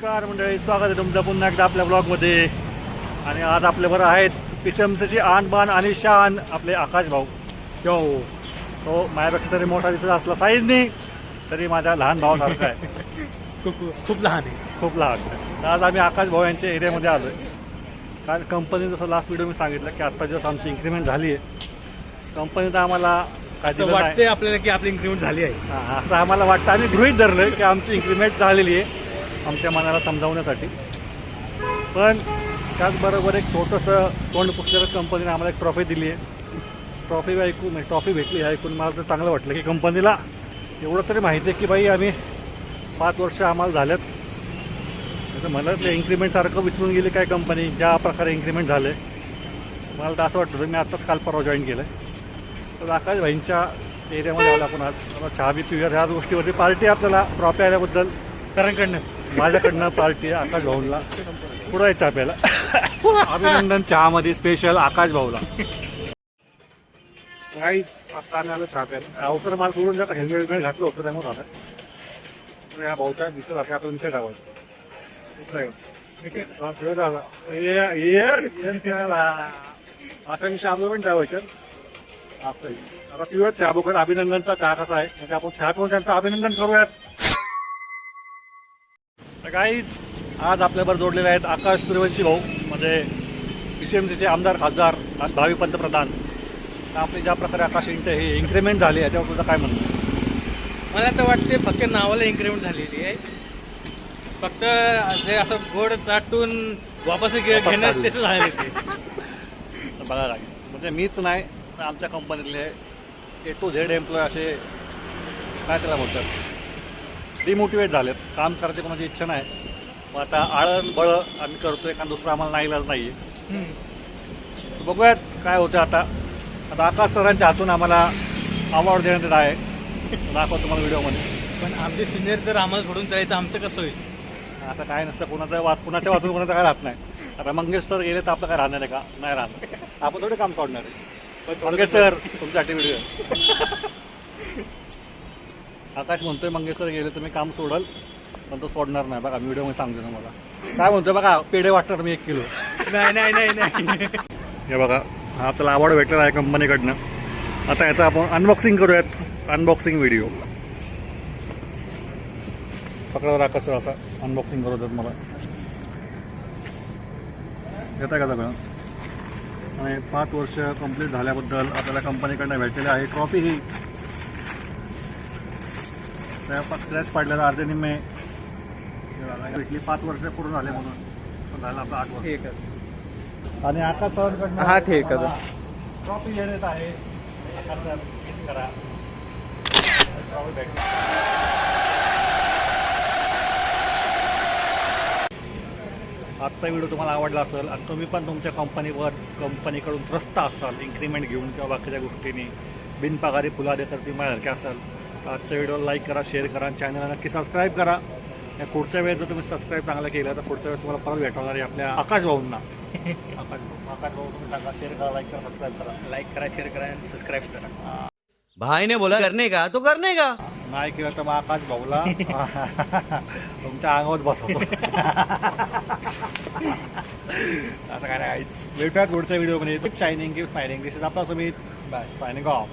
नमस्कार मंडळी, स्वागत आहे तुमचं पुन्हा एकदा आपल्या ब्लॉगमध्ये. आणि आज आपल्याबरोबर आहेत PCMCची आणबाण आणि शान आपले आकाश भाऊ. तो माझ्यापेक्षा तरी मोठा दिसत असला साईजनी तरी माझ्या लहान भावासारखा आहे. खूप लहान आहे, खूप लहान. तर आज आम्ही आकाश भाऊ यांच्या एरियामध्ये आलो आहे. कारण कंपनी जसं लास्ट व्हिडिओ मी सांगितलं की आत्ता जसं आमची इन्क्रीमेंट झाली आहे, कंपनीत आम्हाला असं वाटतंय आपल्याला की आपली इन्क्रीमेंट झाली आहे. असं आम्हाला वाटतं. आम्ही गृहीत धरलं की आमची इन्क्रीमेंट झालेली आहे आमच्या मनाला समजावण्यासाठी. पण त्याचबरोबर एक छोटंसं तोंड पुसलेलं कंपनीने आम्हाला एक ट्रॉफी दिली आहे. ट्रॉफी भेटली आहे ऐकून मला तर चांगलं वाटलं की कंपनीला एवढं तरी माहिती आहे की बाई आम्ही 5 वर्ष आम्हाला झाल्यात. तर मला ते इन्क्रीमेंटसारखं विसरून गेली काय कंपनी, ज्या प्रकारे इन्क्रीमेंट झाले. मला तर असं वाटतं मी आत्ताच काल परवा जॉईन केलं आहे. तर आकाश भाईंच्या एरियामध्ये आला आपण आज. चहा बी पिऊया. ह्या गोष्टीवरती पार्टी आपल्याला ट्रॉफी आल्याबद्दल सरांकडनं माझ्याकडनं पार्टी आहे आकाश भाऊला. पुढं आहे चहा प्यायला. अभिनंदन चहामध्ये स्पेशल आकाश भाऊला. काही आत्ता आम्ही आलो चहा प्यायला. अवतर मला सोडून जर हेल्मेट घातलं होतं त्यामुळे झालं. तर या भाऊच्या दिसत आहे आपलं विषय टाकायचं. असा विषय आपलं पण ठेवायचं असं. आता पिऊयात चहा बघून अभिनंदनचा चहा कसा आहे म्हणजे आपण चहा पिऊन त्यांचं अभिनंदन करूयात. काहीच आज आपल्याबरोबर जोडलेले आहेत आकाश सूर्यवंशी भाऊ, म्हणजे PCMCचे आमदार खासदार भावी पंतप्रधान. आपली ज्या प्रकारे आकाश हे इन्क्रीमेंट झाली याच्यावर तुझं काय म्हणणं? मला तर वाटते फक्त नावाला इन्क्रीमेंट झालेली आहे. फक्त जे असं गोड चाटून वापस घेण्यात त्याचं झालेलं ते बघा लागेल. म्हणजे मीच नाही, आमच्या कंपनीतले A to Z एम्प्लॉय असे काय त्याला बोलतात डिमोटिवेट झालेत. काम करायची कोणाची इच्छा नाही. मग आता आळण बळं आम्ही करतोय कारण दुसरं आम्हाला नाईलाज नाही आहे. बघूयात काय होतं आता. आकाश सरांच्या हातून आम्हाला अवॉर्ड देण्यात येत आहे. दाखवतो तुम्हाला व्हिडिओमध्ये. पण आमचे सिनियर जर आम्हाला सोडून जायचं आमचं कसं होईल? आता काय नसतं, कुणाच्या वाचून कोणाचं काय राहत नाही. आता मंगेश सर गेले तर आपलं काय राहणार आहे का? नाही राहणार. आपण थोडे काम सोडणार आहे. पण मंगेश सर तुमच्यासाठी व्हिडिओ. आकाश म्हणतोय मंगेश सर गेले तुम्ही काम सोडल पण तो सोडणार नाही. बघा व्हिडिओमध्ये सांगतो तुम्हाला काय म्हणतोय. बघा पेढे वाटणार मी 1 किलो. नाही. हे बघा हा आपल्याला अवॉर्ड भेटलेला आहे कंपनीकडनं. आता याचा आपण अनबॉक्सिंग करूयात. अनबॉक्सिंग व्हिडिओ पकडा आकाश सर असा अनबॉक्सिंग करू देत मला. येत आहे का सगळं. आणि 5 वर्ष कंप्लीट झाल्याबद्दल आपल्याला कंपनीकडनं भेटलेली आहे ट्रॉफी. ही त्या स्क्रॅच पाडलेला अर्धे निम्मे भेटली. 5 वर्ष पूर्ण झाले म्हणून पण झालं आपलं 8 वर्ष. आणि आकाश सरांकडनं हा ठीक आहे. ट्रॉफी देण्यात आहे. आकाश सर हेच करा. ट्रॉफी भेटली. आजचा व्हिडिओ तुम्हाला आवडला असेल आणि तुम्ही पण तुमच्या कंपनीकडून त्रस्त असाल इन्क्रीमेंट घेऊन किंवा बाकीच्या गोष्टींनी बिनपगारी फुलादे तर ती माझ्यासारखे असाल तर आजच्या व्हिडिओला लाईक करा, शेअर करा आणि चॅनलला नक्की सबस्क्राईब करा. पुढच्या वेळेस जर तुम्ही सबस्क्राईब चांगलं केलं तर पुढच्या वेळेस तुम्हाला परत भेटवणार आहे आपल्या आकाश भाऊंना. आकाश भाऊ तुम्ही सांगा शेअर करा, लाईक करा, सबस्क्राईब करा. लाईक करा, शेअर करा आणि सबस्क्राईब करा. भाई ने बोला करने का तो करने का. नाही केलं तर मग आकाश भाऊला तुमच्या अंगावर बसवतो. असं काय नाही. भेटूयात पुढच्या व्हिडिओमध्ये. Shining give smiling. This is आपला सुमित. बाय. Signing off.